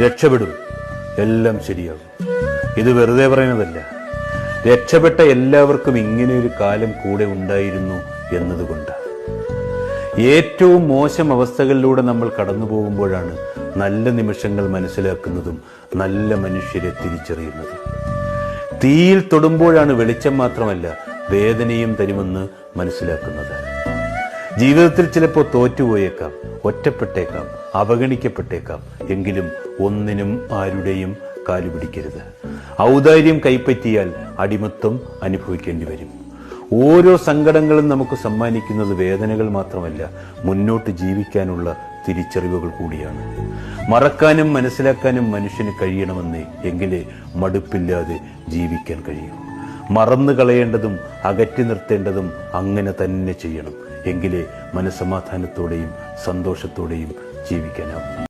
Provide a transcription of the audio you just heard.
രക്ഷപ്പെടും, എല്ലാം ശരിയാകും. ഇത് വെറുതെ പറയുന്നതല്ല. രക്ഷപ്പെട്ട എല്ലാവർക്കും ഇങ്ങനെയൊരു കാലം കൂടെ ഉണ്ടായിരുന്നു എന്നതുകൊണ്ട്. ഏറ്റവും മോശം അവസ്ഥകളിലൂടെ നമ്മൾ കടന്നു പോകുമ്പോഴാണ് നല്ല നിമിഷങ്ങൾ മനസ്സിലാക്കുന്നതും നല്ല മനുഷ്യരെ തിരിച്ചറിയുന്നതും. തീയിൽ തൊടുമ്പോഴാണ് വെളിച്ചം മാത്രമല്ല വേദനയും തരുമെന്ന് മനസ്സിലാക്കുന്നത്. ജീവിതത്തിൽ ചിലപ്പോൾ തോറ്റുപോയേക്കാം, ഒറ്റപ്പെട്ടേക്കാം, അവഗണിക്കപ്പെട്ടേക്കാം. എങ്കിലും ഒന്നിനും ആരുടെയും കാലുപിടിക്കരുത്. ഔദാര്യം കൈപ്പറ്റിയാൽ അടിമത്വം അനുഭവിക്കേണ്ടി വരും. ഓരോ സങ്കടങ്ങളും നമുക്ക് സമ്മാനിക്കുന്നത് വേദനകൾ മാത്രമല്ല, മുന്നോട്ട് ജീവിക്കാനുള്ള തിരിച്ചറിവുകൾ കൂടിയാണ്. മറക്കാനും മനസ്സിലാക്കാനും മനുഷ്യന് കഴിയണമെന്നേ, എങ്കിലേ മടുപ്പില്ലാതെ ജീവിക്കാൻ കഴിയൂ. മറന്നു കളയേണ്ടതും അകറ്റി നിർത്തേണ്ടതും അങ്ങനെ തന്നെ ചെയ്യണം. എങ്കിലേ മനസ്സമാധാനത്തോടെയും സന്തോഷത്തോടെയും ജീവിക്കാനാവും.